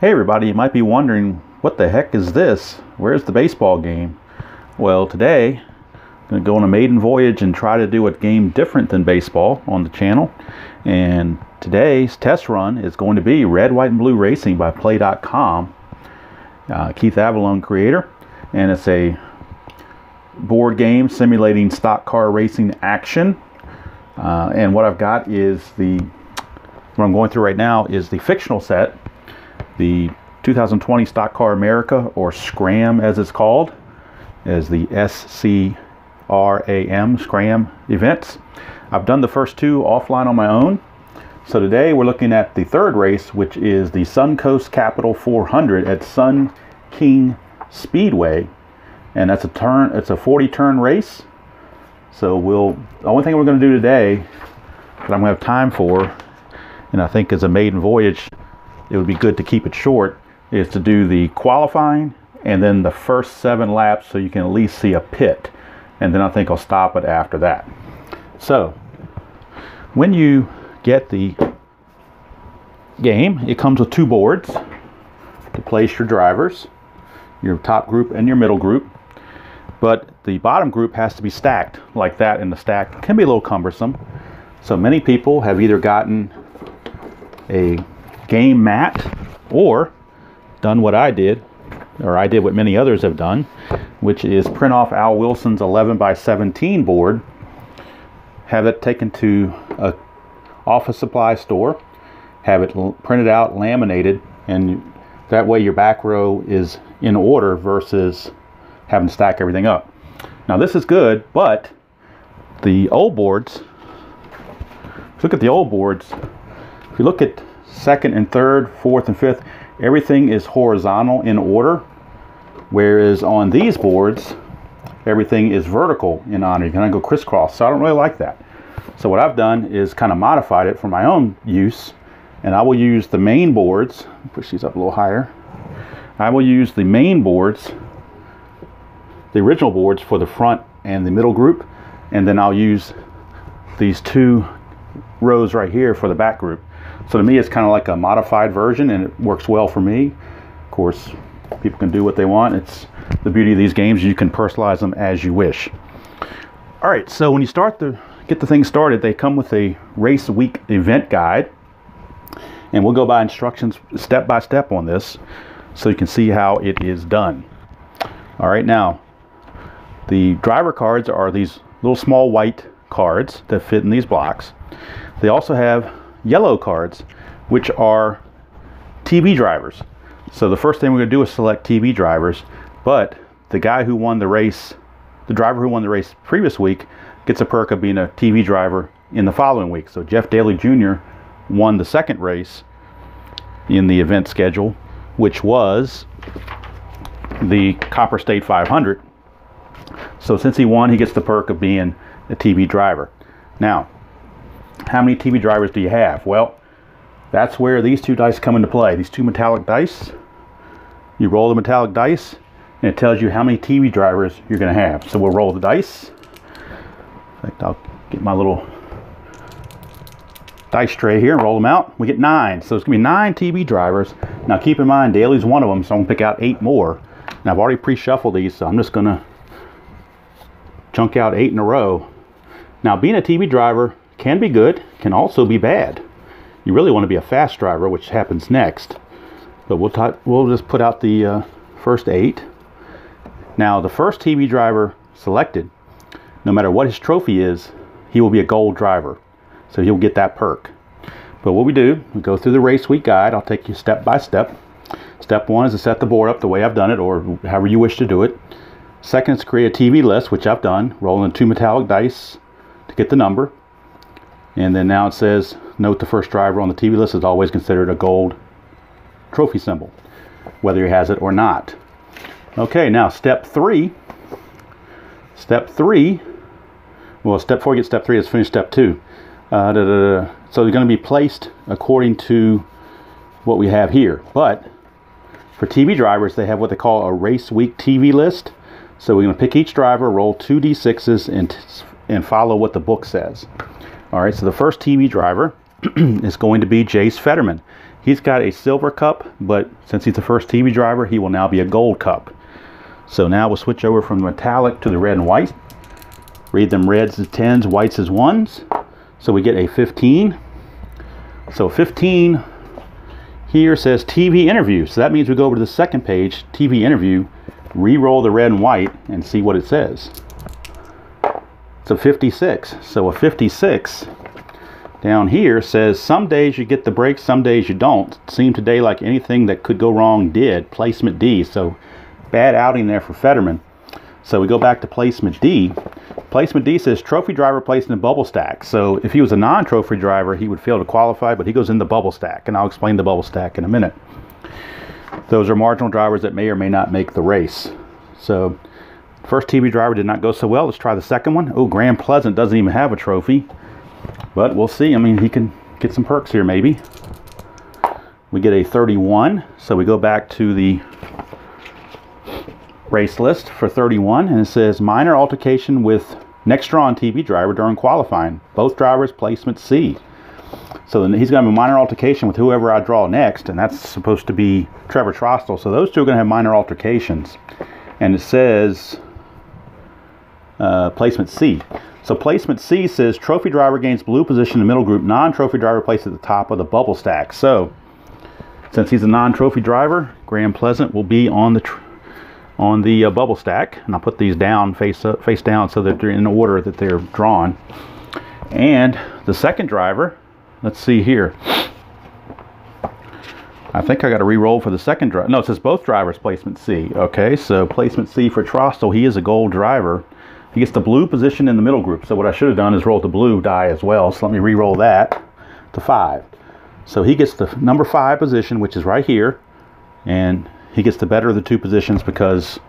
Hey everybody, you might be wondering, what the heck is this? Where's the baseball game? Well, today I'm going to go on a maiden voyage and try to do a game different than baseball on the channel. And today's test run is going to be Red, White, and Blue Racing by Play.com. Keith Avalone creator. And it's a board game simulating stock car racing action. And what I've got is what I'm going through right now is the fictional set. The 2020 Stock Car America, or SCRAM as it's called, as the SCRAM, SCRAM events. I've done the first two offline on my own. So today we're looking at the third race, which is the Suncoast Capital 400 at Sun King Speedway. And that's it's a 40 turn race. So the only thing we're going to do today that I'm going to have time for, and I think as a maiden voyage, it would be good to keep it short, is to do the qualifying and then the first 7 laps so you can at least see a pit. And then I think I'll stop it after that. So when you get the game, it comes with 2 boards to place your drivers, your top group and your middle group. But the bottom group has to be stacked like that, and the stack can be a little cumbersome. So many people have either gotten a game mat or done what I did, or I did what many others have done, which is print off Al Wilson's 11x17 board, have it taken to a office supply store, have it printed out, laminated, and that way your back row is in order versus having to stack everything up. Now this is good, but the old boards, look at the old boards, if you look at second and third, fourth and fifth, everything is horizontal in order, whereas on these boards everything is vertical in honor. You can go crisscross, so I don't really like that. So what I've done is kind of modified it for my own use, and I will use the main boards. Push these up a little higher. I will use the main boards, the original boards, for the front and the middle group, and then I'll use these 2 rows right here for the back group. So to me, it's kind of like a modified version, and it works well for me. Of course, people can do what they want. It's the beauty of these games. You can personalize them as you wish. All right, so when you get the thing started, they come with a race week event guide, and we'll go by instructions step by step on this so you can see how it is done. All right, now the driver cards are these little small white cards that fit in these blocks. They also have yellow cards, which are TV drivers. So the first thing we're going to do is select TV drivers, but the guy who won the race, the driver who won the race previous week, gets a perk of being a TV driver in the following week. So Jeff Daly Jr. won the second race in the event schedule, which was the Copper State 500. So since he won, he gets the perk of being a TV driver. Now, how many TV drivers do you have? Well, that's where these 2 dice come into play. These 2 metallic dice. You roll the metallic dice, and it tells you how many TV drivers you're going to have. So we'll roll the dice. In fact, I'll get my little dice tray here and roll them out. We get 9. So it's going to be 9 TV drivers. Now keep in mind, Daly's one of them, so I'm going to pick out 8 more. Now I've already pre-shuffled these, so I'm just going to chunk out 8 in a row. Now being a TV driver can be good, can also be bad. You really want to be a fast driver, which happens next. But we'll just put out the first 8. Now the first TV driver selected, no matter what his trophy is, he will be a gold driver. So he'll get that perk. But what we do, we go through the race week guide. I'll take you step by step. Step 1 is to set the board up the way I've done it, or however you wish to do it. Second is to create a TV list, which I've done, rolling 2 metallic dice to get the number. And then now it says, note the first driver on the TV list is always considered a gold trophy symbol, whether he has it or not. Okay, now step 3. Well, step 4 gets step 3, let's finish step 2. So they're going to be placed according to what we have here. But for TV drivers, they have what they call a race week TV list. So we're going to pick each driver, roll 2 d6s, and follow what the book says. All right, so the first TV driver is going to be Jace Fetterman. He's got a silver cup, but since he's the first TV driver, he will now be a gold cup. So now we'll switch over from the metallic to the red and white. Read them reds as 10s, whites as 1s. So we get a 15. So 15 here says TV interview. So that means we go over to the second page, TV interview, re-roll the red and white, and see what it says. It's a 56. So a 56 down here says, some days you get the break, some days you don't. Seemed today like anything that could go wrong did. Placement D. So bad outing there for Fetterman. So we go back to placement D. Placement D says trophy driver placed in the bubble stack. So if he was a non-trophy driver, he would fail to qualify, but he goes in the bubble stack, and I'll explain the bubble stack in a minute. Those are marginal drivers that may or may not make the race. So first TV driver did not go so well. Let's try the second one. Oh, Grand Pleasant doesn't even have a trophy, but we'll see. I mean, he can get some perks here maybe. We get a 31, so we go back to the race list for 31, and it says minor altercation with next drawn TV driver during qualifying. Both drivers placement C. So then he's going to have a minor altercation with whoever I draw next, and that's supposed to be Trevor Trostel. So those two are going to have minor altercations. And it says placement C. So placement C says trophy driver gains blue position in the middle group, non-trophy driver placed at the top of the bubble stack. So since he's a non-trophy driver, Grand Pleasant will be on the bubble stack, and I'll put these down face down so that they're in the order that they're drawn. And the second driver, let's see here, I think I got to re-roll for the second driver. No, it says both drivers placement C. Okay, so placement C for Trostel. He is a gold driver. He gets the blue position in the middle group. So what I should have done is roll the blue die as well. So let me re-roll that to 5. So he gets the number 5 position, which is right here, and he gets the better of the two positions because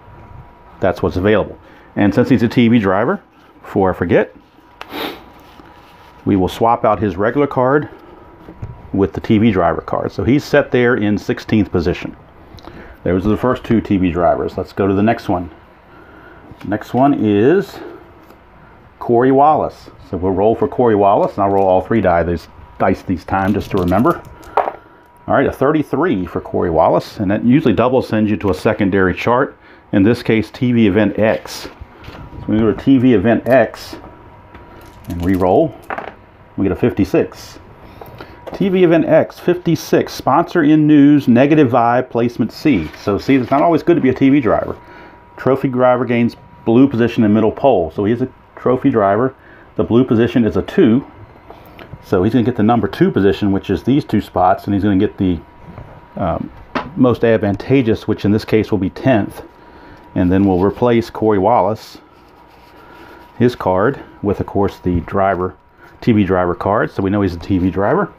that's what's available. And since he's a TV driver, before I forget, we will swap out his regular card with the TV driver card. So he's set there in 16th position. Those are the first two TV drivers. Let's go to the next one. Next one is Cory Wallace. So we'll roll for Cory Wallace, and I'll roll all 3 dice this time just to remember. All right, a 33 for Cory Wallace, and that usually double sends you to a secondary chart. In this case, TV event X. So we go to TV event X and re-roll. We get a 56. TV event X, 56. Sponsor in news, negative vibe, placement C. So see, it's not always good to be a TV driver. Trophy driver gains blue position in middle pole. So he's a trophy driver. The blue position is a 2. So he's going to get the number 2 position, which is these 2 spots, and he's going to get the most advantageous, which in this case will be 10th. And then we'll replace Cory Wallace, his card, with, of course, the TV driver card. So we know he's a TV driver.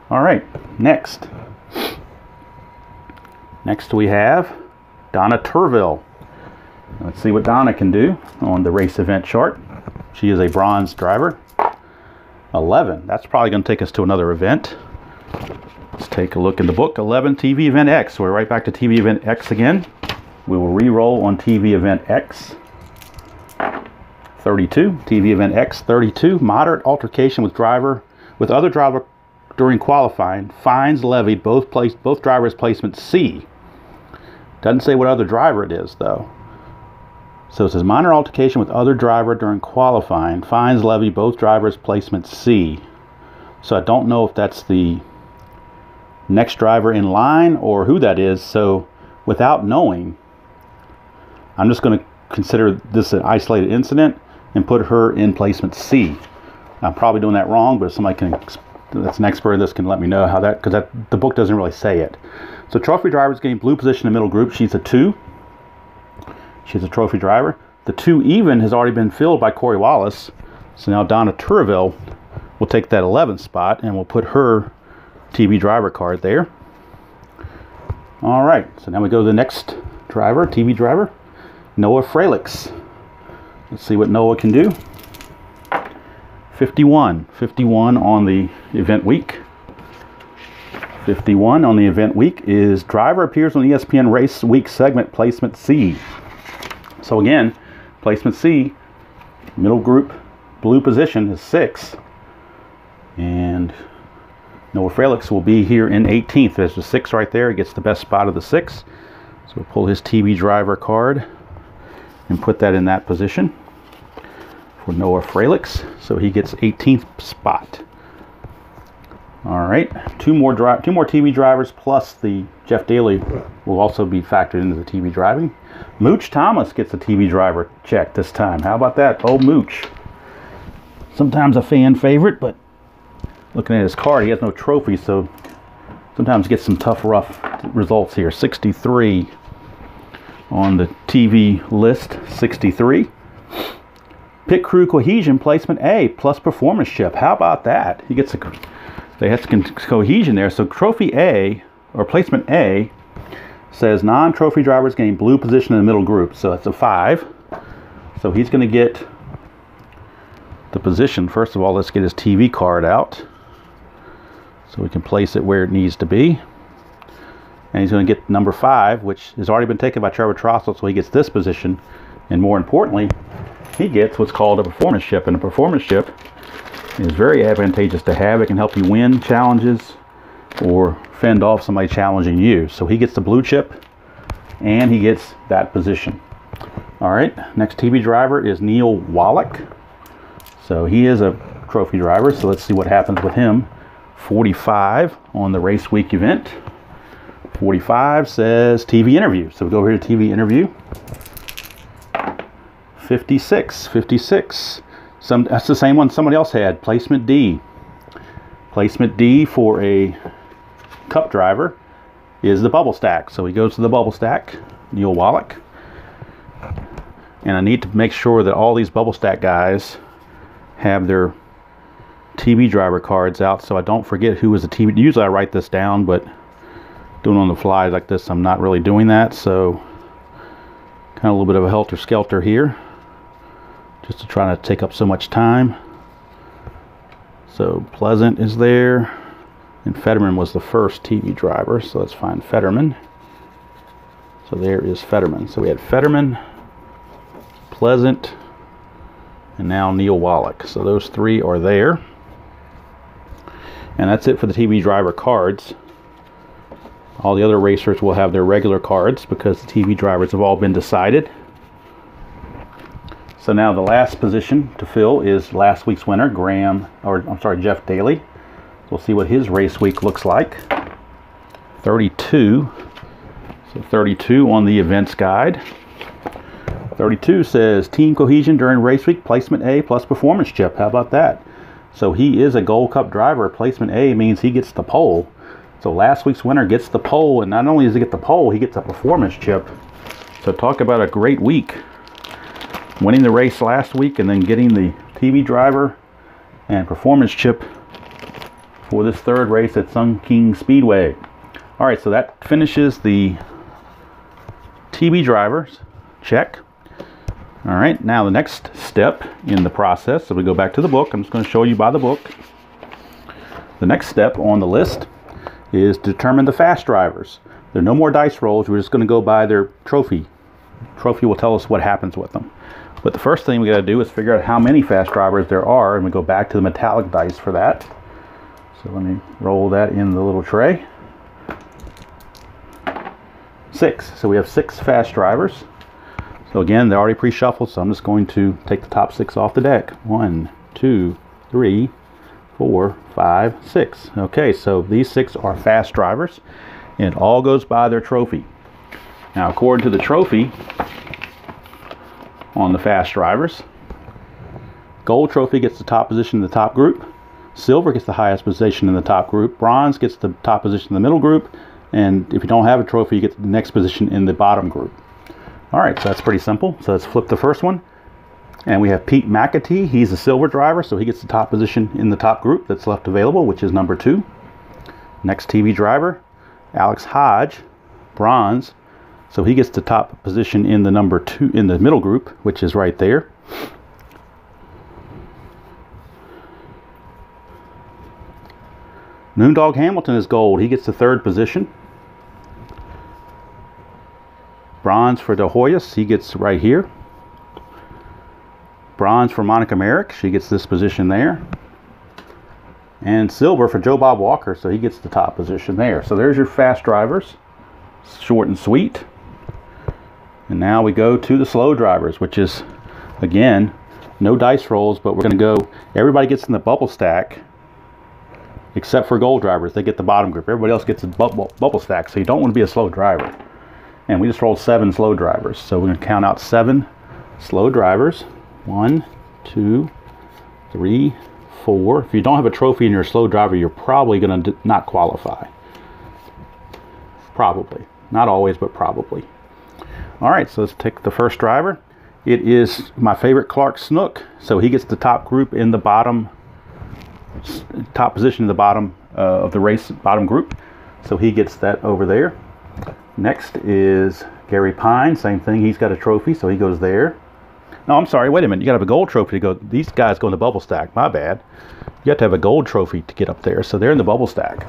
All right, next. Next we have Donna Turville. Let's see what Donna can do on the race event chart. She is a bronze driver. 11. That's probably going to take us to another event. Let's take a look in the book. 11, TV event X. So we're right back to TV event X again. We will re-roll on TV event X. 32. TV event X. 32. Moderate altercation with other driver during qualifying. Fines levied. Both drivers placement C. Doesn't say what other driver it is though. So it says minor altercation with other driver during qualifying. Fines levied, both drivers placement C. So I don't know if that's the next driver in line or who that is. So without knowing, I'm just going to consider this an isolated incident and put her in placement C. I'm probably doing that wrong, but if somebody that's an expert in this can let me know how that, because the book doesn't really say it. So trophy drivers gain blue position in the middle group. She's a 2. She's a trophy driver. The 2 even has already been filled by Cory Wallace. So now Donna Turville will take that 11th spot, and we'll put her TV driver card there. All right, so now we go to the next driver, TV driver, Noah Fralix. Let's see what Noah can do. 51. 51 on the event week. 51 on the event week is driver appears on ESPN Race Week segment placement C. So again, placement C, middle group, blue position is 6. And Noah Freliks will be here in 18th. There's the 6 right there. He gets the best spot of the 6. So we'll pull his TV driver card and put that in that position for Noah Freliks. So he gets 18th spot. All right, two more TV drivers plus the Jeff Daly will also be factored into the TV driving. Mooch Thomas gets a TV driver check this time. How about that? Oh, Mooch. Sometimes a fan favorite, but looking at his card, he has no trophy, so sometimes gets some tough, rough results here. 63 on the TV list, 63. Pit crew cohesion, placement A, plus performance chip. How about that? He gets they have some cohesion there. So trophy A, or placement A, says non-trophy drivers gain blue position in the middle group. So that's a 5. So he's going to get the position. First of all, let's get his TV card out so we can place it where it needs to be. And he's going to get number 5, which has already been taken by Trevor Trossel, so he gets this position. And more importantly, he gets what's called a performance chip. And a performance chip is very advantageous to have. It can help you win challenges or fend off somebody challenging you. So he gets the blue chip and he gets that position. All right, next TV driver is Neil Wallach. So he is a trophy driver, so let's see what happens with him. 45 on the race week event. 45 says TV interview. So we go over here to TV interview. 56. That's the same one somebody else had. Placement D. Placement D for a cup driver is the bubble stack. So he goes to the bubble stack, Neil Wallach. And I need to make sure that all these bubble stack guys have their TV driver cards out so I don't forget who was the TV. Usually I write this down, but doing on the fly like this, I'm not really doing that. So kind of a little bit of a helter-skelter here, just to try not to take up so much time. So Pleasant is there, and Fetterman was the first TV driver, so let's find Fetterman. So there is Fetterman. So we had Fetterman, Pleasant, and now Neil Wallach. So those 3 are there. And that's it for the TV driver cards. All the other racers will have their regular cards because the TV drivers have all been decided. So now the last position to fill is last week's winner, Jeff Daly. We'll see what his race week looks like. 32. So 32 on the events guide. 32 says team cohesion during race week, placement A plus performance chip. How about that? So he is a Gold Cup driver. Placement A means he gets the pole. So last week's winner gets the pole, and not only does he get the pole, he gets a performance chip. So talk about a great week. Winning the race last week and then getting the TV driver and performance chip for this 3rd race at Sun King Speedway. All right, so that finishes the TV drivers. Check. All right, now the next step in the process, so we go back to the book. I'm just going to show you by the book. The next step on the list is to determine the fast drivers. There are no more dice rolls. We're just going to go by their trophy. Trophy will tell us what happens with them. But the first thing we got to do is figure out how many fast drivers there are, and we go back to the metallic dice for that. So let me roll that in the little tray. 6. So we have 6 fast drivers. So again, they're already pre-shuffled, so I'm just going to take the top 6 off the deck. 1, 2, 3, 4, 5, 6. Okay, so these 6 are fast drivers, and it all goes by their trophy. Now, according to the trophy on the fast drivers, gold trophy gets the top position in the top group, silver gets the highest position in the top group, bronze gets the top position in the middle group, and if you don't have a trophy, you get the next position in the bottom group. All right, so that's pretty simple. So let's flip the first one. And we have Pete McAtee. He's a silver driver, so he gets the top position in the top group that's left available, which is number 2. Next TV driver, Alex Hodge, bronze. So he gets the top position in the number 2 in the middle group, which is right there. Moondog Hamilton is gold. He gets the 3rd position. Bronze for De Hoyos, he gets right here. Bronze for Monica Merrick, she gets this position there. And silver for Joe Bob Walker, so he gets the top position there. So there's your fast drivers, short and sweet. And now we go to the slow drivers, which is, again, no dice rolls, but we're going to go, everybody gets in the bubble stack, except for gold drivers. They get the bottom group. Everybody else gets a bubble stack, so you don't want to be a slow driver. And we just rolled 7 slow drivers. So we're going to count out 7 slow drivers. 1, 2, 3, 4. If you don't have a trophy and you're a slow driver, you're probably going to not qualify. Probably. Not always, but probably. All right, so let's take the first driver. It is my favorite Clark Snook, so he gets the top group in the bottom, top position in the bottom of the race, bottom group. So he gets that over there. Next is Gary Pine, same thing. He's got a trophy, so he goes there. No, I'm sorry, wait a minute. You got to have a gold trophy to go. These guys go in the bubble stack. My bad. You have to have a gold trophy to get up there, so they're in the bubble stack.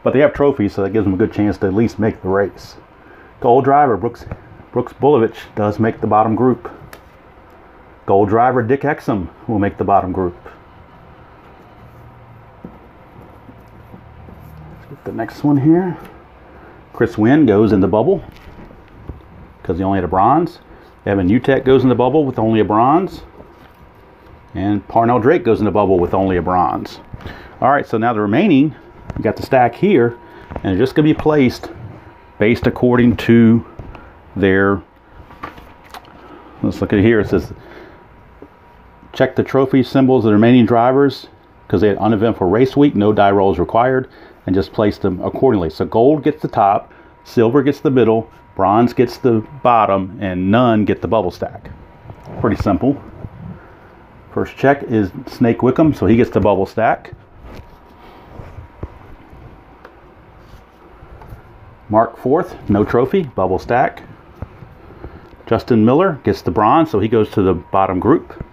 But they have trophies, so that gives them a good chance to at least make the race. Gold driver Brooks Bulovich does make the bottom group. Gold driver Dick Exum will make the bottom group. Let's get the next one here. Chris Wynn goes in the bubble because he only had a bronze. Evan Utek goes in the bubble with only a bronze. And Parnell Drake goes in the bubble with only a bronze. All right, so now the remaining, we got the stack here, and they're just going to be placed based according to their, let's look at it here. It says, check the trophy symbols of the remaining drivers because they had uneventful race week, no die rolls required, and just place them accordingly. So gold gets the top, silver gets the middle, bronze gets the bottom, and none get the bubble stack. Pretty simple. First check is Snake Wickham, so he gets the bubble stack. Mark Forth, no trophy, bubble stack. Justin Miller gets the bronze, so he goes to the bottom group.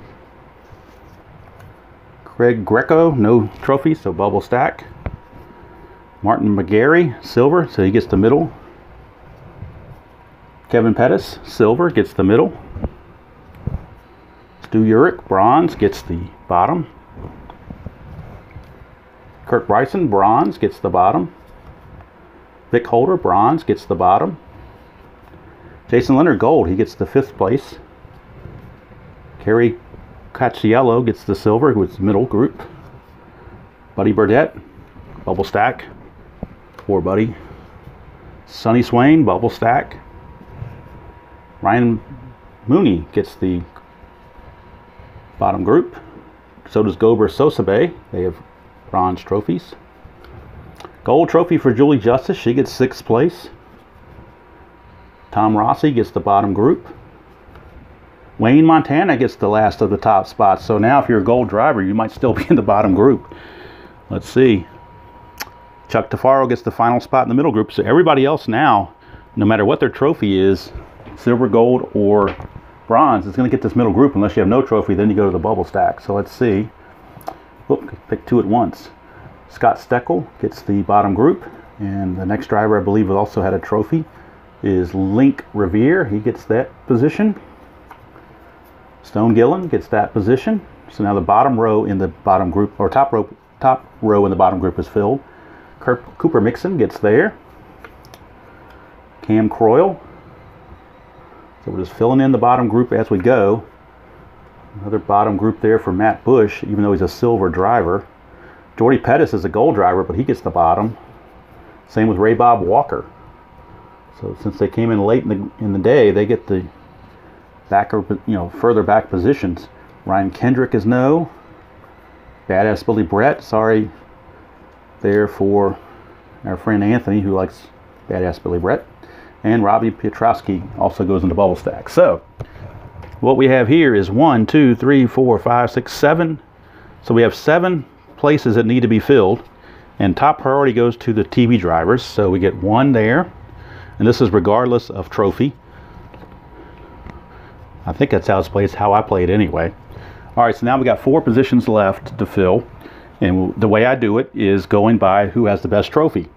Craig Greco, no trophy, so bubble stack. Martin McGarry, silver, so he gets the middle. Kevin Pettis, silver, gets the middle. Stu Urich, bronze, gets the bottom. Kirk Bryson, bronze, gets the bottom. Vic Holder, bronze, gets the bottom. Jason Leonard, gold, he gets the 5th place. Kerry Cacciello gets the silver, who is the middle group. Buddy Burdett, bubble stack. Poor Buddy. Sonny Swain, bubble stack. Ryan Mooney gets the bottom group. So does Gober Sosabe. They have bronze trophies. Gold trophy for Julie Justice. She gets 6th place. Tom Rossi gets the bottom group. Wayne Montana gets the last of the top spots. So now if you're a gold driver, you might still be in the bottom group. Let's see. Chuck Tafaro gets the final spot in the middle group. So everybody else now, no matter what their trophy is, silver, gold, or bronze, is going to get this middle group. Unless you have no trophy, then you go to the bubble stack. So let's see. Whoop, pick 2 at once. Scott Steckel gets the bottom group. And the next driver, I believe, also had a trophy, is Link Revere. He gets that position. Stone Gillen gets that position. So now the bottom row in the bottom group, or top row in the bottom group is filled. Cooper Mixon gets there. Cam Croyle. So we're just filling in the bottom group as we go. Another bottom group there for Matt Bush, even though he's a silver driver. Jordy Pettis is a gold driver, but he gets the bottom. Same with Ray Bob Walker. So since they came in late in the day, they get the back, or further back positions. Ryan Kendrick is no. Badass Billy Brett, sorry there for our friend Anthony, who likes Badass Billy Brett. And Robbie Piotrowski also goes in the bubble stack. So what we have here is 1, 2, 3, 4, 5, 6, 7. So we have 7 places that need to be filled. And top priority goes to the TV drivers. So we get 1 there. And this is regardless of trophy. I think that's how it's played. It's how I play it anyway. All right, so now we got 4 positions left to fill. And the way I do it is going by who has the best trophy.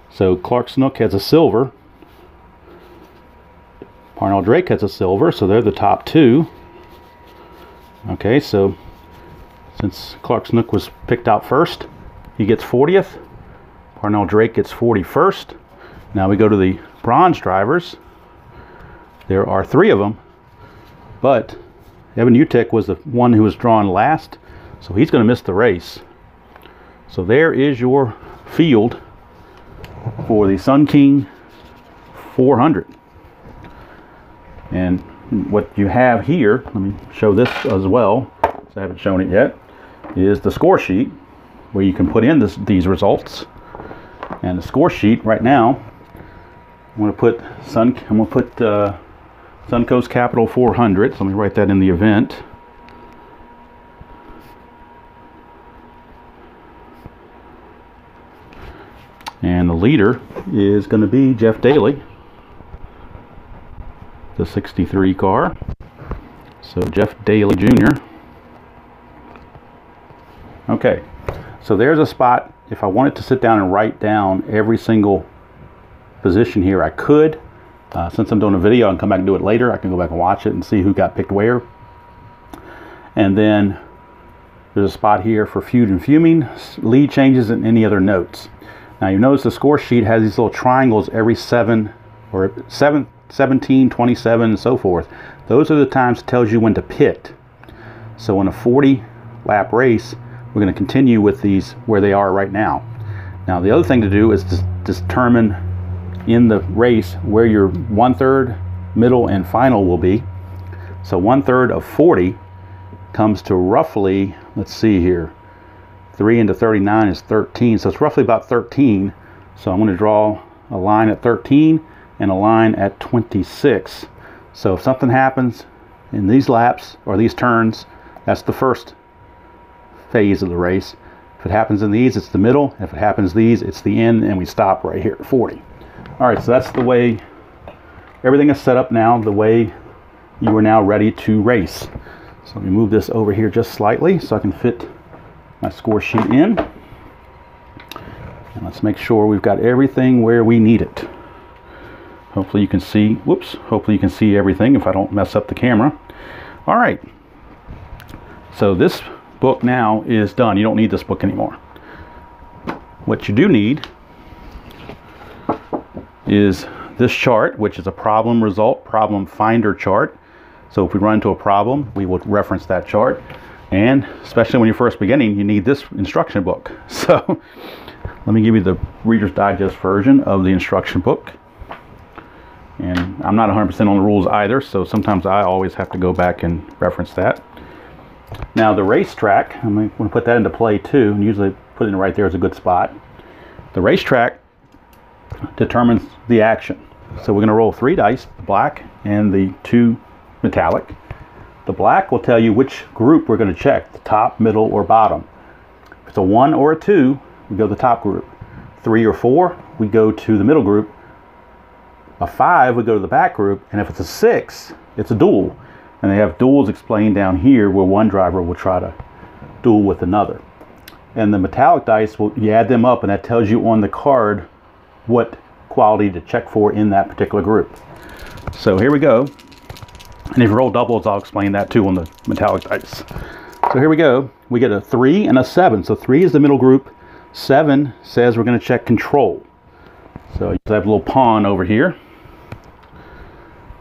So Clark Snook has a silver. Parnell Drake has a silver, so they're the top 2. Okay, so since Clark Snook was picked out first, he gets 40th. Parnell Drake gets 41st. Now we go to the bronze drivers. There are 3 of them, but Evan Utek was the one who was drawn last, so he's going to miss the race. So there is your field for the Sun King 400. And what you have here, let me show this as well, because I haven't shown it yet, is the score sheet where you can put in these results. And the score sheet right now, I'm going to put Suncoast Capital 400. So let me write that in the event. And the leader is going to be Jeff Daly, the 63 car. So Jeff Daly Jr. Okay, so there's a spot. If I wanted to sit down and write down every single position here, I could. Since I'm doing a video and come back and do it later, I can go back and watch it and see who got picked where. And then there's a spot here for feud and fuming, lead changes, and any other notes. Now you notice the score sheet has these little triangles every 7 or 7, 17, 27, and so forth. Those are the times it tells you when to pit. So in a 40 lap race, we're going to continue with these where they are right now. Now the other thing to do is to determine in the race where your 1/3, middle, and final will be. So 1/3 of 40 comes to roughly, let's see here, 3 into 39 is 13, so it's roughly about 13. So I'm going to draw a line at 13 and a line at 26. So if something happens in these laps or these turns, that's the first phase of the race. If it happens in these, it's the middle. If it happens these, it's the end, and we stop right here at 40. All right, so that's the way everything is set up now, the way you are now ready to race. So let me move this over here just slightly so I can fit my score sheet in. And let's make sure we've got everything where we need it. Hopefully you can see, whoops, hopefully you can see everything if I don't mess up the camera. All right, so this book now is done. You don't need this book anymore. What you do need is this chart, which is a problem result, problem finder chart. So if we run into a problem, we will reference that chart. And especially when you're first beginning, you need this instruction book. So let me give you the Reader's Digest version of the instruction book. And I'm not 100% on the rules either, so sometimes I always have to go back and reference that. Now the racetrack, I'm going to put that into play too, and usually putting it right there is a good spot. The racetrack determines the action. So we're going to roll 3 dice, black and the 2 metallic. The black will tell you which group we're going to check, the top, middle, or bottom. If it's a 1 or a 2, we go to the top group. 3 or 4, we go to the middle group. A 5, we go to the back group. And if it's a 6, it's a duel. And they have duels explained down here where one driver will try to duel with another. And the metallic dice, you add them up, and that tells you on the card what quality to check for in that particular group. So here we go. And if you roll doubles, I'll explain that too on the metallic dice. So here we go. We get a 3 and a 7. So 3 is the middle group. 7 says we're going to check control. So you have a little pawn over here.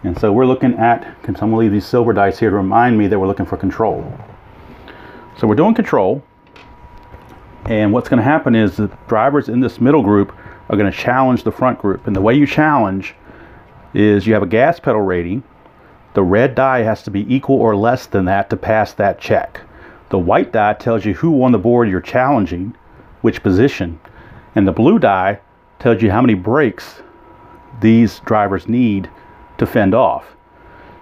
And so we're looking at, I'm going to leave these silver dice here to remind me that we're looking for control. So we're doing control. And what's going to happen is the drivers in this middle group are going to challenge the front group. And the way you challenge is you have a gas pedal rating. The red die has to be equal or less than that to pass that check. The white die tells you who on the board you're challenging, which position. And the blue die tells you how many brakes these drivers need to fend off.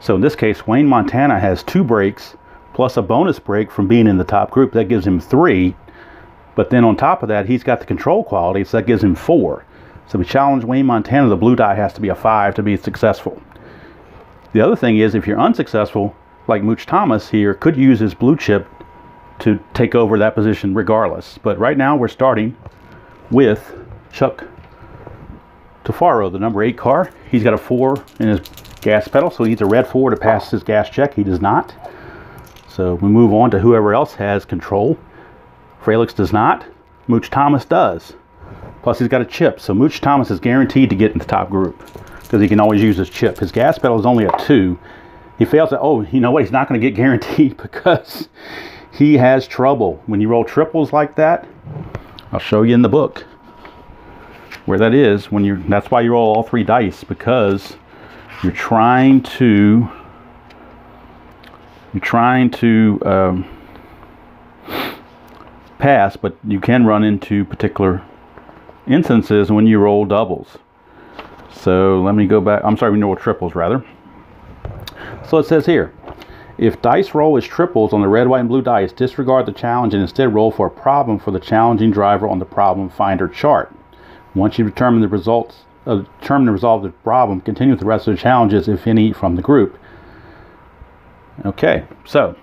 So in this case, Wayne Montana has 2 brakes plus a bonus brake from being in the top group. That gives him 3. But then on top of that, he's got the control quality, so that gives him 4. So we challenge Wayne Montana, the blue die has to be a 5 to be successful. The other thing is, if you're unsuccessful, like Mooch Thomas here, could use his blue chip to take over that position regardless. But right now we're starting with Chuck Tafaro, the number 8 car. He's got a 4 in his gas pedal, so he needs a red 4 to pass his gas check. He does not. So we move on to whoever else has control. Fralix does not. Mooch Thomas does. Plus he's got a chip, so Mooch Thomas is guaranteed to get in the top group because he can always use his chip. His gas pedal is only a 2. He fails at, oh, you know what? He's not going to get guaranteed because he has trouble. When you roll triples like that, I'll show you in the book where that is. That's why you roll all 3 dice, because you're trying to pass, but you can run into particular instances when you roll doubles. So let me go back. I'm sorry, when you roll triples rather. So it says here, if dice roll is triples on the red, white, and blue dice, disregard the challenge and instead roll for a problem for the challenging driver on the problem finder chart. Once you determine the resolve of the problem, continue with the rest of the challenges, if any, from the group. Okay, so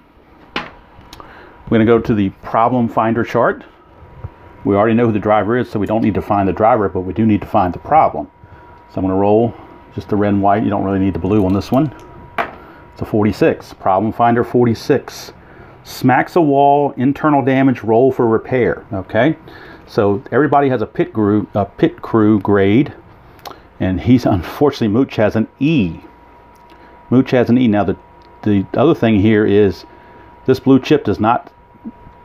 we're going to go to the problem finder chart. We already know who the driver is, so we don't need to find the driver, but we do need to find the problem. So I'm going to roll just the red and white. You don't really need the blue on this one. It's a 46. Problem finder 46. Smacks a wall, internal damage, roll for repair. Okay, so everybody has a pit crew grade, and he's, unfortunately, Mooch has an E. Mooch has an E. Now the other thing here is this blue chip does not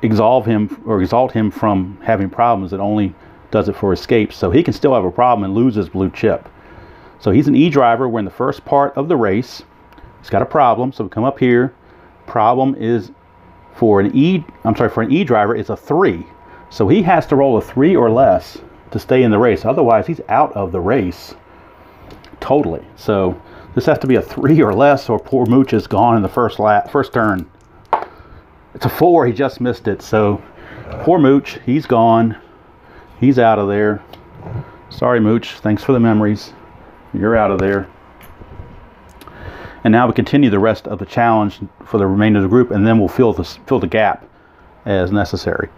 exalt him from having problems. It only does it for escapes, so he can still have a problem and lose his blue chip. So he's an E driver. We're in the first part of the race. He's got a problem, so we come up here. Problem is for an E driver, it's a 3. So he has to roll a 3 or less to stay in the race. Otherwise, he's out of the race totally. So this has to be a 3 or less, or poor Mooch is gone in the first turn. It's a 4. He just missed it. So poor Mooch, he's gone. He's out of there. Sorry, Mooch. Thanks for the memories. You're out of there. And now we continue the rest of the challenge for the remainder of the group, and then we'll fill the gap as necessary.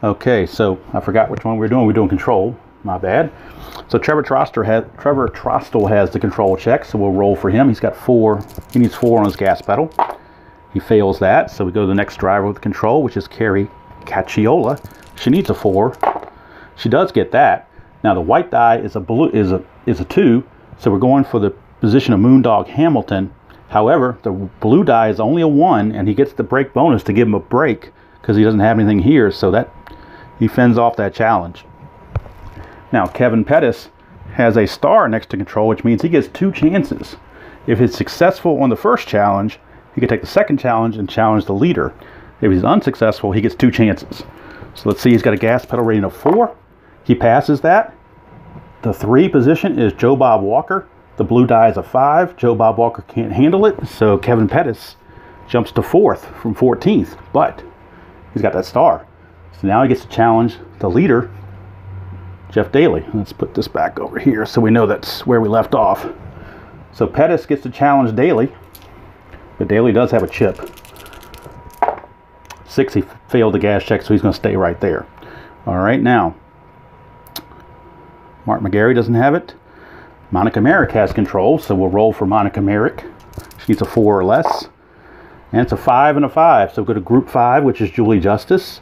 Okay, so I forgot which one we're doing. We're doing control. My bad. So Trevor Trostel has the control check, so we'll roll for him. He's got 4. He needs 4 on his gas pedal. He fails that, so we go to the next driver with control, which is Carrie Cacciola. She needs a 4. She does get that. Now the white die is a 2, so we're going for the position of Moondog Hamilton. However, the blue die is only a 1, and he gets the break bonus to give him a break because he doesn't have anything here, so that he fends off that challenge. Now Kevin Pettis has a star next to control, which means he gets 2 chances. If he's successful on the first challenge, he can take the second challenge and challenge the leader. If he's unsuccessful, he gets 2 chances. So let's see, he's got a gas pedal rating of 4. He passes that. The 3 position is Joe Bob Walker. The blue die is a 5. Joe Bob Walker can't handle it, so Kevin Pettis jumps to 4th from 14th, but he's got that star. So now he gets to challenge the leader, Jeff Daly. Let's put this back over here so we know that's where we left off. So Pettis gets to challenge Daly, but Daly does have a chip. 6, he failed the gas check, so he's going to stay right there. All right, now Mark McGarry doesn't have it. Monica Merrick has control, so we'll roll for Monica Merrick. She needs a 4 or less. And it's a 5 and a 5, so we'll go to group 5, which is Julie Justice.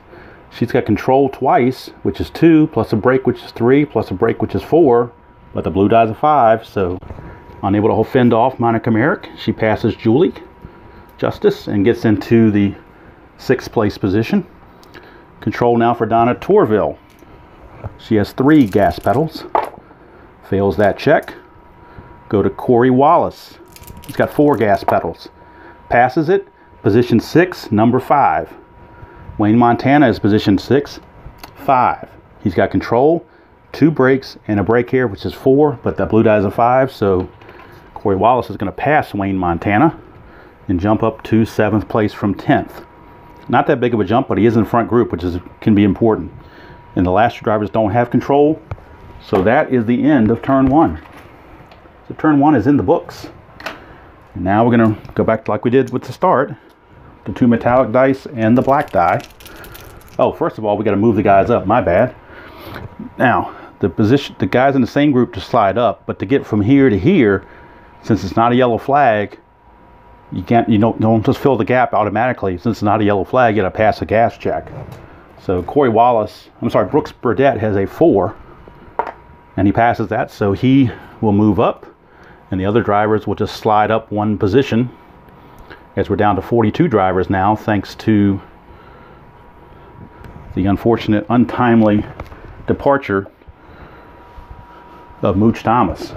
She's got control twice, which is 2, plus a break, which is 3, plus a break, which is 4. But the blue die is a 5, so unable to fend off Monica Merrick. She passes Julie Justice and gets into the 6th place position. Control now for Donna Turville. She has 3 gas pedals. Fails that check. Go to Cory Wallace. He's got 4 gas pedals. Passes it. Position 6, number 5. Wayne Montana is position 6, 5. He's got control, 2 brakes, and a brake here, which is 4, but that blue die is a 5, so Cory Wallace is going to pass Wayne Montana and jump up to 7th place from 10th. Not that big of a jump, but he is in the front group, which can be important. And the last 2 drivers don't have control, so that is the end of turn 1. So turn 1 is in the books. And now we're going to go back to like we did with the start. The 2 metallic dice and the black die. Oh, first of all, we got to move the guys up. My bad. Now, the guys in the same group to slide up, but to get from here to here, since it's not a yellow flag, you don't just fill the gap automatically. Since it's not a yellow flag, you got to pass a gas check. So Brooks Burdett has a 4, and he passes that, so he will move up, and the other drivers will just slide up 1 position, as we're down to 42 drivers now, thanks to the unfortunate, untimely departure of Mooch Thomas.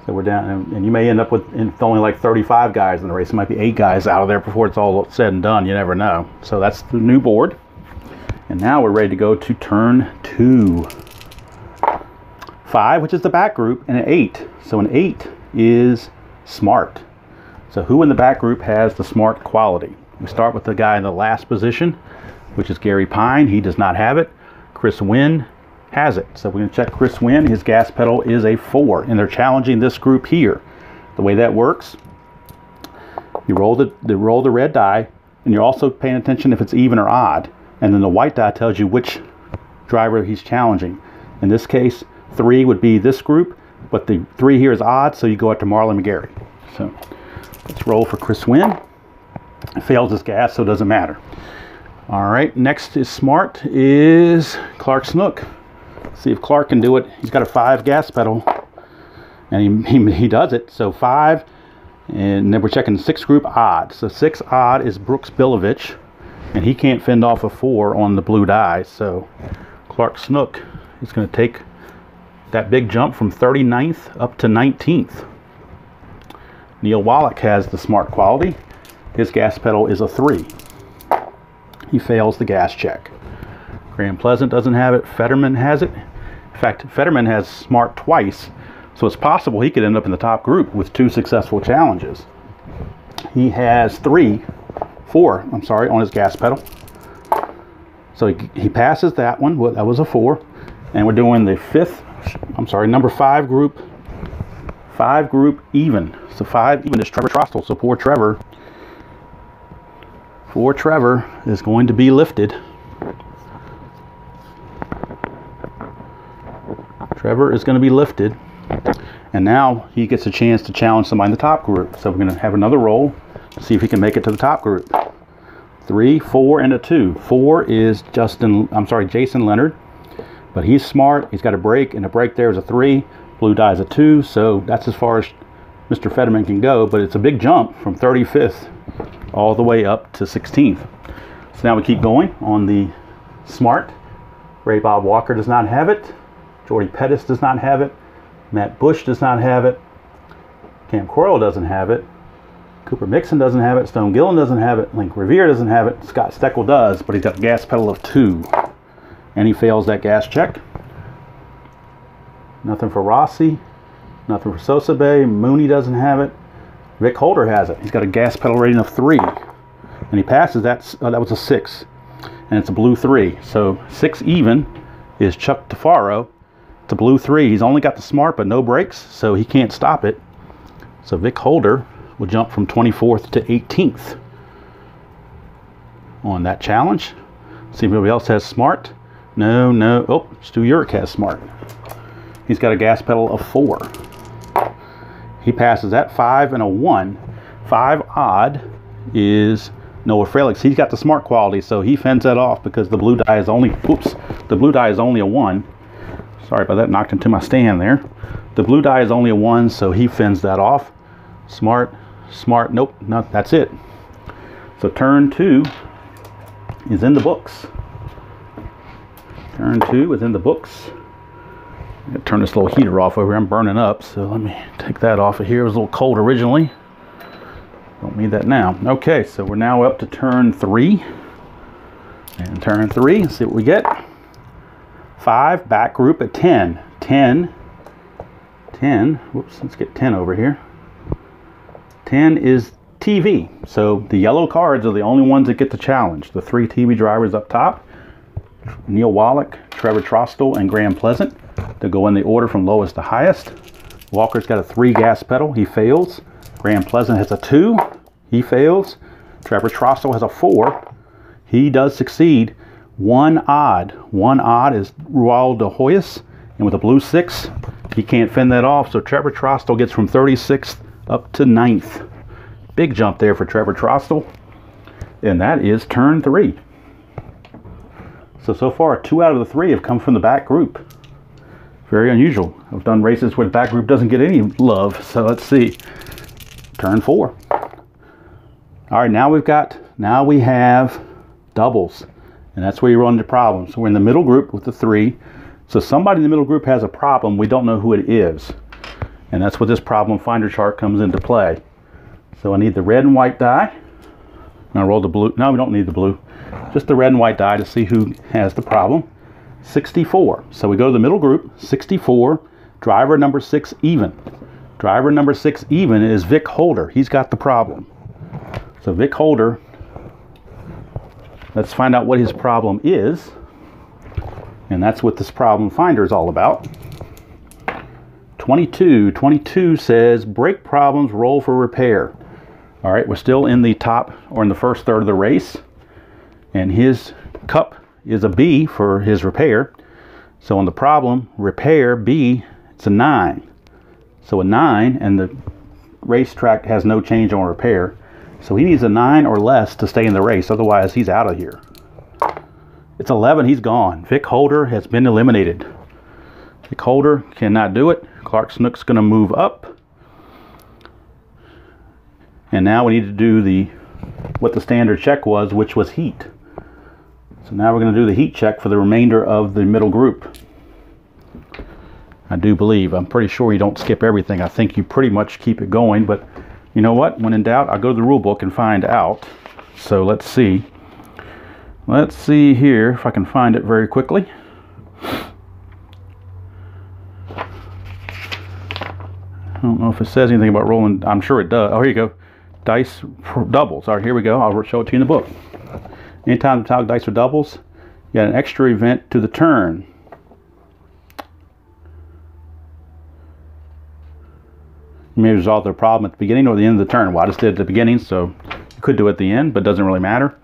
So we're down, and you may end up with only like 35 guys in the race. It might be 8 guys out of there before it's all said and done. You never know. So that's the new board. And now we're ready to go to turn 2. 5, which is the back group, and an 8. So an 8 is smart. So who in the back group has the smart quality? We start with the guy in the last position, which is Gary Pine. He does not have it. Chris Wynn has it. So we're going to check Chris Wynn. His gas pedal is a 4, and they're challenging this group here. The way that works, you roll the red die, and you're also paying attention if it's even or odd, and then the white die tells you which driver he's challenging. In this case, 3 would be this group, but the 3 here is odd, so you go out to Marlon McGarry. So let's roll for Chris Wynn. Fails his gas, so it doesn't matter. All right, next is smart is Clark Snook. See if Clark can do it. He's got a 5 gas pedal, and he does it. So 5, and then we're checking 6 group odd. So 6 odd is Brooks Bilovich, and he can't fend off a 4 on the blue die. So Clark Snook is going to take that big jump from 39th up to 19th. Neil Wallach has the smart quality. His gas pedal is a 3. He fails the gas check. Graham Pleasant doesn't have it. Fetterman has it. In fact, Fetterman has smart twice, so it's possible he could end up in the top group with 2 successful challenges. He has 4 on his gas pedal. So he passes that one. Well, that was a 4. And we're doing the number 5 group. 5 group even. So 5 even is Trevor Trostel. So poor Trevor is going to be lifted. Trevor is going to be lifted, and now he gets a chance to challenge somebody in the top group. So we're going to have another roll to see if he can make it to the top group. 3, 4, and a 2. 4 is Jason Leonard, but he's smart. He's got a break, and a break there is a 3. Blue die is a 2, so that's as far as Mr. Fetterman can go, but it's a big jump from 35th all the way up to 16th. So now we keep going on the smart. Ray Bob Walker does not have it. Jordy Pettis does not have it. Matt Bush does not have it. Cam Coyle doesn't have it. Cooper Mixon doesn't have it. Stone Gillen doesn't have it. Link Revere doesn't have it. Scott Steckel does, but he's got a gas pedal of 2. And he fails that gas check. Nothing for Rossi. Nothing for Sosa Bay. Mooney doesn't have it. Vic Holder has it. He's got a gas pedal rating of 3. And he passes that. That was a 6. And it's a blue 3. So 6 even is Chuck Tafaro. It's a blue 3. He's only got the smart but no brakes, so he can't stop it. So Vic Holder will jump from 24th to 18th on that challenge. See if anybody else has smart. No. Oh, Stu Urich has smart. He's got a gas pedal of 4. He passes that. 5 and a 1. 5 odd is Noah Fralix. He's got the smart quality, so he fends that off because the blue die is only a 1. Sorry about that, knocked into my stand there. The blue die is only a 1, so he fends that off. Smart, nope, no, that's it. So turn 2 is in the books. Turn 2 is in the books. I'm gonna turn this little heater off over here. I'm burning up, so let me take that off of here. It was a little cold originally. Don't need that now. Okay, so we're now up to turn 3. And turn 3, let's see what we get. 5, back group at 10. 10. Whoops, let's get 10 over here. 10 is TV. So the yellow cards are the only ones that get the challenge. The 3 TV drivers up top. Neil Wallach, Trevor Trostel, and Graham Pleasant. They go in the order from lowest to highest. Walker's got a 3 gas pedal. He fails. Graham Pleasant has a 2. He fails. Trevor Trostel has a 4. He does succeed. 1 odd. 1 odd is Raul de Hoyos. And with a blue 6, he can't fend that off. So Trevor Trostel gets from 36th up to 9th. Big jump there for Trevor Trostel. And that is turn 3. So far 2 out of the 3 have come from the back group. Very unusual. I've done races where the back group doesn't get any love. So let's see. Turn 4. All right, now we have doubles. And that's where you run into problems. So we're in the middle group with the 3. So somebody in the middle group has a problem. We don't know who it is. And that's where this problem finder chart comes into play. So I need the red and white die. Now roll the blue. No, we don't need the blue. Just the red and white die to see who has the problem. 64. So we go to the middle group. 64. Driver number 6 even. Driver number 6 even is Vic Holder. He's got the problem. So Vic Holder, let's find out what his problem is. And that's what this problem finder is all about. 22 says brake problems, roll for repair. All right, we're still in the top or in the first third of the race. And his cup is a B for his repair. So on the problem, repair B, it's a 9. So a 9, and the racetrack has no change on repair. So he needs a 9 or less to stay in the race. Otherwise, he's out of here. It's 11. He's gone. Vic Holder has been eliminated. Vic Holder cannot do it. Clark Snook's going to move up. And now we need to do what the standard check was, which was heat. So now we're going to do the heat check for the remainder of the middle group. I do believe. I'm pretty sure you don't skip everything. I think you pretty much keep it going. But you know what? When in doubt, I'll go to the rule book and find out. So let's see. Let's see here if I can find it very quickly. I don't know if it says anything about rolling. I'm sure it does. Oh, here you go. Dice doubles. All right, here we go. I'll show it to you in the book. Anytime the metallic dice are doubles, you got an extra event to the turn. You may resolve the problem at the beginning or the end of the turn. Well, I just did it at the beginning, so you could do it at the end, but it doesn't really matter.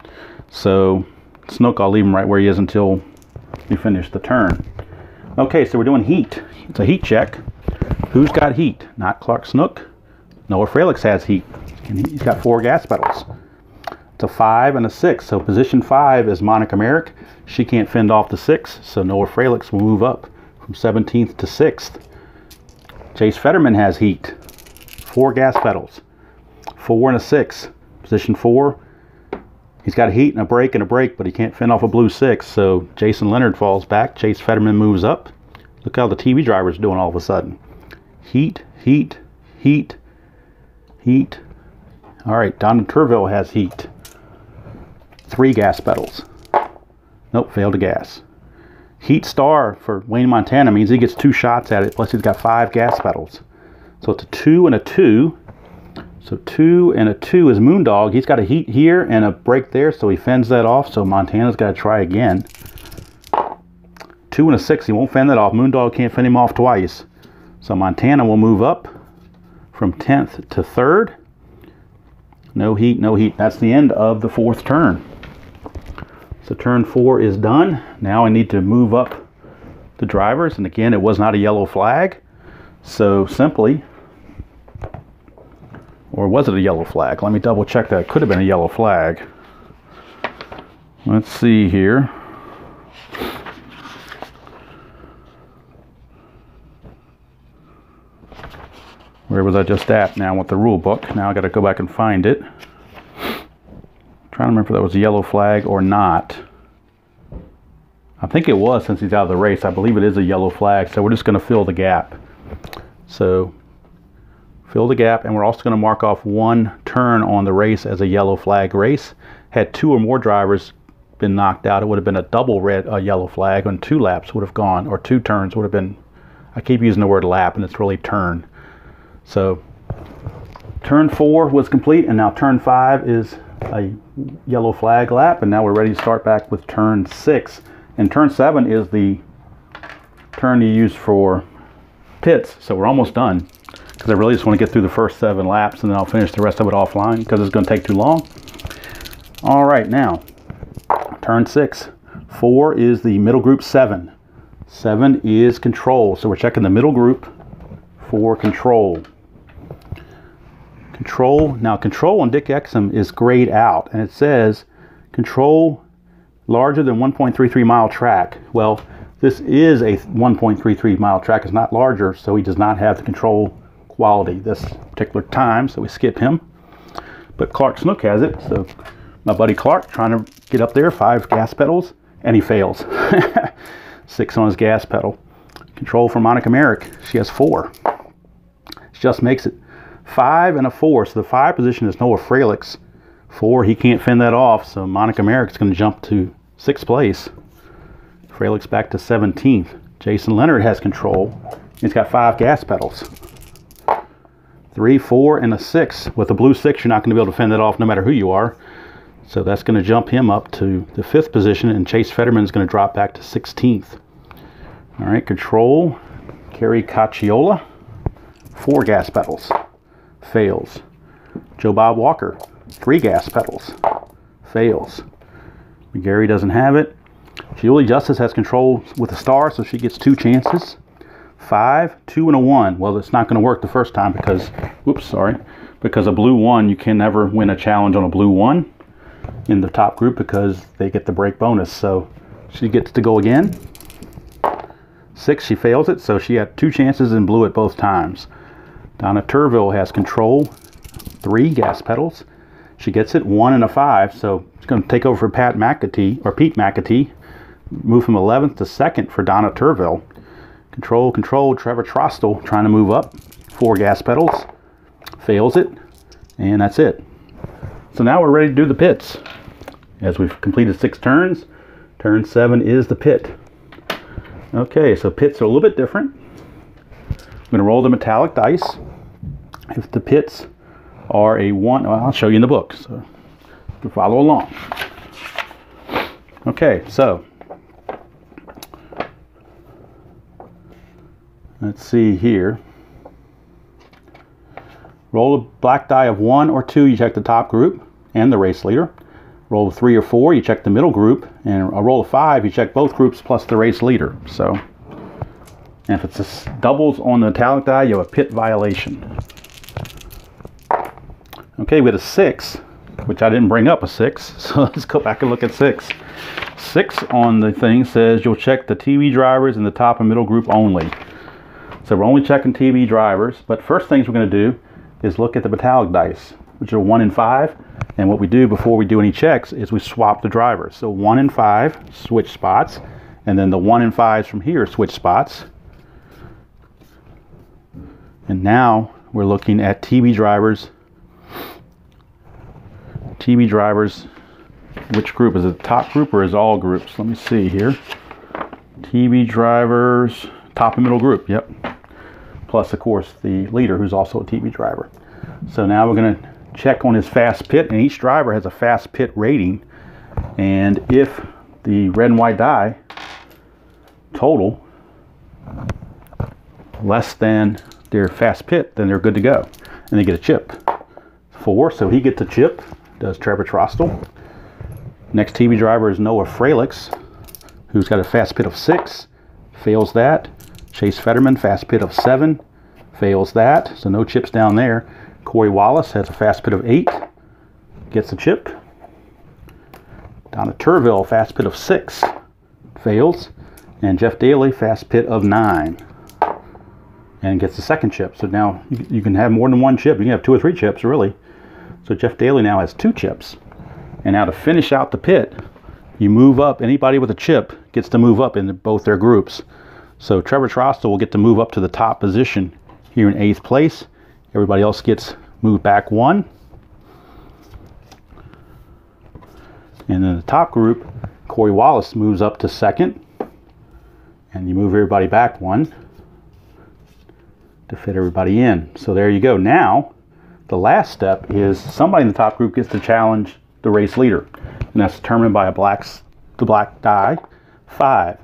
So Snook, I'll leave him right where he is until we finish the turn. Okay, so we're doing heat. It's a heat check. Who's got heat? Not Clark Snook. Noah Fralix has heat, and he's got 4 gas pedals. It's a 5 and a 6. So position 5 is Monica Merrick. She can't fend off the 6, so Noah Fralix will move up from 17th to 6th. Chase Fetterman has heat. 4 gas pedals. 4 and a 6. Position 4. He's got a heat and a brake, but he can't fend off a blue 6. So Jason Leonard falls back. Chase Fetterman moves up. Look how the TV driver's doing all of a sudden. Heat, heat, heat, heat. All right, Donna Turville has heat. 3 gas pedals. Nope, failed to gas. Heat star for Wayne Montana means he gets 2 shots at it, plus he's got 5 gas pedals. So it's a 2 and a 2. So 2 and a 2 is Moondog. He's got a heat here and a brake there, so he fends that off. So Montana's got to try again. 2 and a 6, he won't fend that off. Moondog can't fend him off twice. So Montana will move up from 10th to 3rd. No heat, no heat. That's the end of the 4th turn. So turn 4 is done. Now I need to move up the drivers. And again, it was not a yellow flag. So simply, or was it a yellow flag? Let me double check that. It could have been a yellow flag. Let's see here. Where was I just at now with the rule book? Now I got to go back and find it. Trying to remember if that was a yellow flag or not. I think it was, since he's out of the race. I believe it is a yellow flag, so we're just going to fill the gap. So fill the gap, and we're also going to mark off 1 turn on the race as a yellow flag race. Had 2 or more drivers been knocked out, it would have been a double yellow flag, and 2 laps would have gone, or 2 turns would have been. I keep using the word lap, and it's really turn. So turn 4 was complete, and now turn 5 is a yellow flag lap, and now we're ready to start back with turn 6. And turn 7 is the turn you use for pits. So we're almost done, because I really just want to get through the first 7 laps, and then I'll finish the rest of it offline because it's going to take too long. All right, now turn 6. 4 is the middle group 7. 7 is control. So we're checking the middle group for control. Control. Now control on Dick Exum is grayed out, and it says control larger than 1.33 mile track. Well, this is a 1.33 mile track. It's not larger, so he does not have the control quality this particular time, so we skip him. But Clark Snook has it, so my buddy Clark trying to get up there, 5 gas pedals, and he fails. 6 on his gas pedal. Control for Monica Merrick, she has 4. She just makes it 5 and a 4, so the 5 position is Noah Fralick's. 4, he can't fend that off, so Monica Merrick's going to jump to 6th place. Fralick's back to 17th. Jason Leonard has control. He's got 5 gas pedals. 3, 4, and a 6. With a blue 6, you're not going to be able to fend that off no matter who you are. So that's going to jump him up to the 5th position, and Chase Fetterman's going to drop back to 16th. All right, control, Kerry Cacciola, 4 gas pedals, fails. Joe Bob Walker, 3 gas pedals, fails. Gary doesn't have it. Julie Justice has control with a star, so she gets 2 chances. 5, 2, and a 1. Well, it's not going to work the first time because, because a blue 1, you can never win a challenge on a blue 1 in the top group because they get the break bonus. So she gets to go again. 6, she fails it, so she had 2 chances and blew it both times. Donna Turville has control, 3 gas pedals. She gets it, 1 and a 5, so it's going to take over for Pete McAtee, move from 11th to 2nd for Donna Turville. Control, Trevor Trostel trying to move up, 4 gas pedals, fails it, and that's it. So now we're ready to do the pits. As we've completed 6 turns, turn 7 is the pit. Okay, so pits are a little bit different. I'm going to roll the metallic dice. If the pits are a 1, well, I'll show you in the book, so you can follow along. Okay, so let's see here. Roll a black die of 1 or 2, you check the top group and the race leader. Roll a 3 or 4, you check the middle group, and a roll of 5, you check both groups plus the race leader. So, and if it's doubles on the metallic die, you have a pit violation. Okay, we had a 6, which I didn't bring up a 6, so let's go back and look at 6. 6 on the thing says you'll check the TV drivers in the top and middle group only. So we're only checking TV drivers, but first things we're going to do is look at the metallic dice, which are 1 and 5. And what we do before we do any checks is we swap the drivers. So 1 and 5 switch spots, and then the 1 and 5s from here switch spots. And now we're looking at TV drivers. TV drivers, which group? Is it top group or is it all groups? Let me see here. TV drivers, top and middle group, yep. Plus, of course, the leader, who's also a TV driver. So now we're going to check on his fast pit, and each driver has a fast pit rating. And if the red and white die total less than their fast pit, then they're good to go, and they get a chip. 4, so he gets a chip, does Trevor Trostel. Next TV driver is Noah Fralick's, who's got a fast pit of 6, fails that. Chase Fetterman, fast pit of 7, fails that, so no chips down there. Cory Wallace has a fast pit of 8, gets a chip. Donna Turville, fast pit of 6, fails. And Jeff Daly, fast pit of 9, and gets the second chip. So now you can have more than 1 chip. You can have 2 or 3 chips, really. So Jeff Daly now has 2 chips. And now to finish out the pit, you move up. Anybody with a chip gets to move up in both their groups. So Trevor Trostel will get to move up to the top position here in 8th place. Everybody else gets moved back 1. And then the top group, Cory Wallace moves up to 2nd. And you move everybody back 1 to fit everybody in. So there you go. Now, the last step is somebody in the top group gets to challenge the race leader. And that's determined by the black die, 5.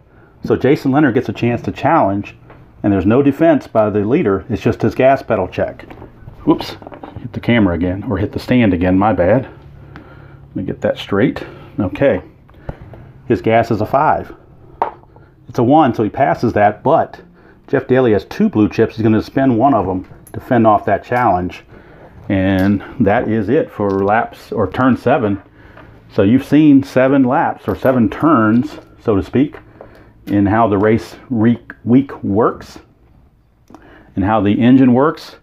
So Jason Leonard gets a chance to challenge, and there's no defense by the leader. It's just his gas pedal check. Whoops, hit the camera again, or hit the stand again, my bad. Let me get that straight. Okay, his gas is a 5. It's a 1, so he passes that, but Jeff Daly has 2 blue chips. He's going to spend 1 of them to fend off that challenge. And that is it for laps, or turn 7. So you've seen 7 laps or 7 turns, so to speak, in how the race week works and how the engine works.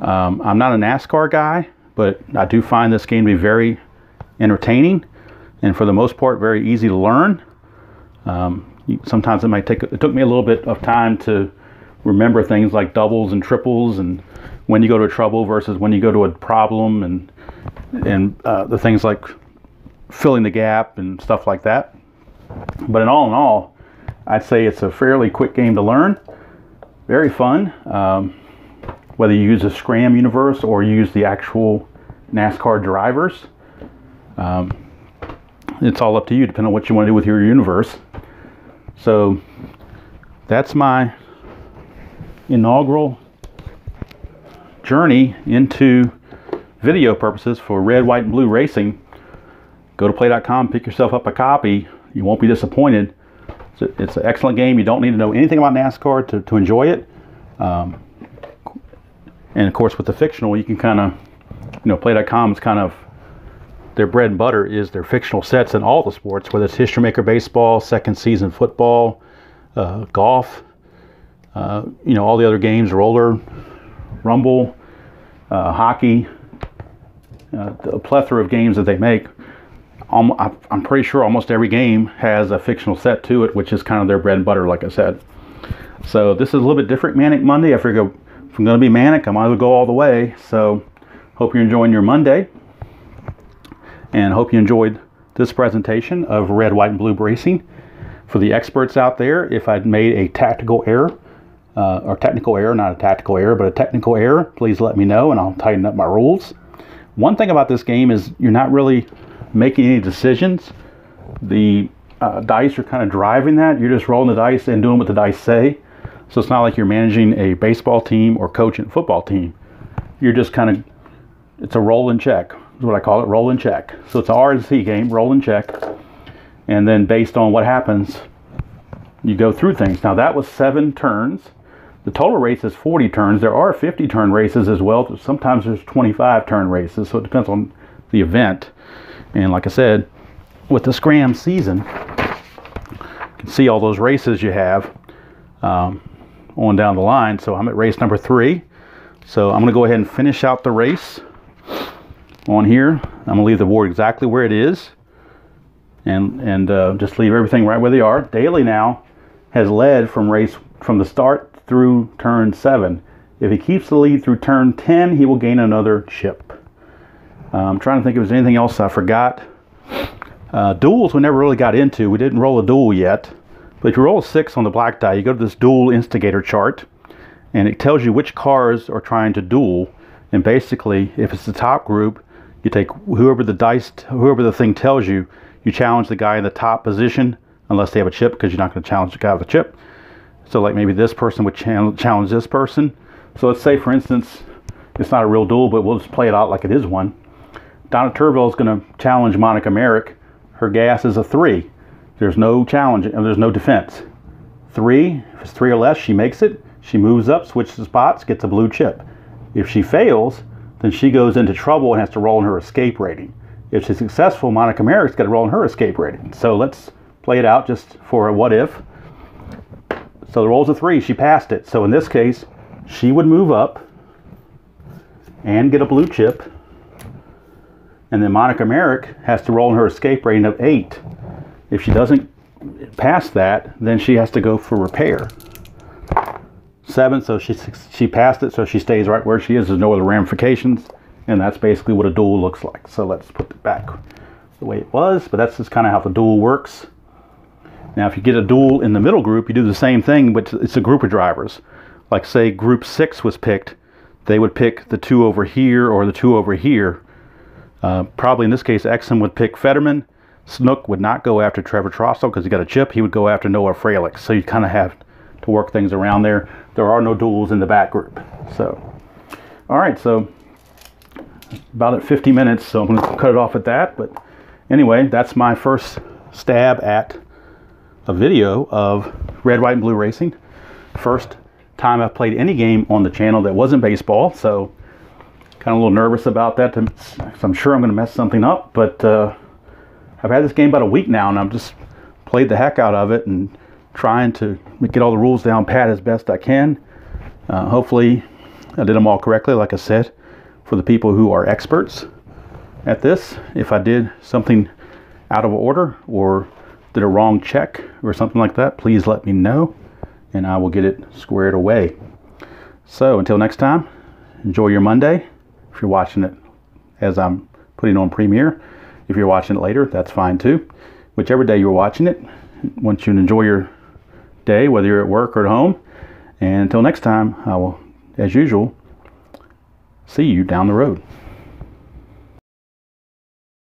I'm not a NASCAR guy, but I do find this game to be very entertaining and for the most part very easy to learn. Sometimes it took me a little bit of time to remember things like doubles and triples and when you go to trouble versus when you go to a problem, and the things like filling the gap and stuff like that. But in all, I'd say it's a fairly quick game to learn. Very fun. Whether you use a SCRAM universe or use the actual NASCAR drivers, it's all up to you, depending on what you want to do with your universe. So that's my inaugural journey into video purposes for Red, White, and Blue Racing. Go to play.com, pick yourself up a copy. You won't be disappointed. It's an excellent game. You don't need to know anything about NASCAR to enjoy it. And of course, with the fictional, you can kind of, play.com is kind of, their bread and butter is their fictional sets in all the sports, whether it's History Maker Baseball, Second Season Football, golf, all the other games, roller, rumble, hockey, a plethora of games that they make. I'm pretty sure almost every game has a fictional set to it, which is kind of their bread and butter, like I said. So this is a little bit different Manic Monday. I figure if I'm going to be manic, I might as well go all the way. So hope you're enjoying your Monday. And hope you enjoyed this presentation of Red, White, and Blue Racing. For the experts out there, if I'd made a tactical error, or technical error, not a tactical error, but a technical error, please let me know and I'll tighten up my rules. One thing about this game is you're not really making any decisions. The dice are kind of driving that. You're just rolling the dice and doing what the dice say. So it's not like you're managing a baseball team or coaching a football team. You're just kind of, it's a roll and check, is what I call it, roll and check. So it's an R&C game, roll and check. And then based on what happens, you go through things. Now that was 7 turns. The total race is 40 turns. There are 50 turn races as well. Sometimes there's 25 turn races. So it depends on the event. And like I said, with the SCRAM season, you can see all those races you have on down the line. So I'm at race number 3. So I'm going to go ahead and finish out the race on here. I'm going to leave the board exactly where it is. And just leave everything right where they are. Daly now has led from the start through turn 7. If he keeps the lead through turn 10, he will gain another chip. I'm trying to think if there's anything else I forgot. Duels we never really got into. We didn't roll a duel yet. But if you roll a 6 on the black die, you go to this duel instigator chart, and it tells you which cars are trying to duel. And basically, if it's the top group, you take whoever the thing tells you, you challenge the guy in the top position, unless they have a chip, because you're not going to challenge the guy with a chip. So like maybe this person would challenge this person. So let's say, for instance, it's not a real duel, but we'll just play it out like it is one. Donna Turville is going to challenge Monica Merrick. Her gas is a 3. There's no challenge, and there's no defense. 3, if it's 3 or less, she makes it. She moves up, switches spots, gets a blue chip. If she fails, then she goes into trouble and has to roll in her escape rating. If she's successful, Monica Merrick's got to roll in her escape rating. So let's play it out just for a what if. So the roll's a 3, she passed it. So in this case, she would move up and get a blue chip. And then Monica Merrick has to roll in her escape rating of 8. If she doesn't pass that, then she has to go for repair. 7, so she passed it, so she stays right where she is. There's no other ramifications. And that's basically what a duel looks like. So let's put it back the way it was. But that's just kind of how the duel works. Now, if you get a duel in the middle group, you do the same thing, but it's a group of drivers. Like, say, group 6 was picked. They would pick the 2 over here or the 2 over here. Probably in this case, Exum would pick Fetterman. Snook would not go after Trevor Trossel because he got a chip. He would go after Noah Fralix. So you kind of have to work things around there. There are no duels in the back group. So, all right, so about at 50 minutes, so I'm going to cut it off at that. But anyway, that's my first stab at a video of Red, White, and Blue Racing. First time I've played any game on the channel that wasn't baseball, so kind of a little nervous about that. So I'm sure I'm going to mess something up, but I've had this game about a week now, and I've just played the heck out of it and trying to get all the rules down pat as best I can. Hopefully I did them all correctly, like I said, for the people who are experts at this. If I did something out of order or did a wrong check or something like that, please let me know and I will get it squared away. So until next time, enjoy your Monday. If you're watching it as I'm putting on Premiere, if you're watching it later, that's fine too. Whichever day you're watching it, I want you to enjoy your day, whether you're at work or at home. And until next time, I will, as usual, see you down the road.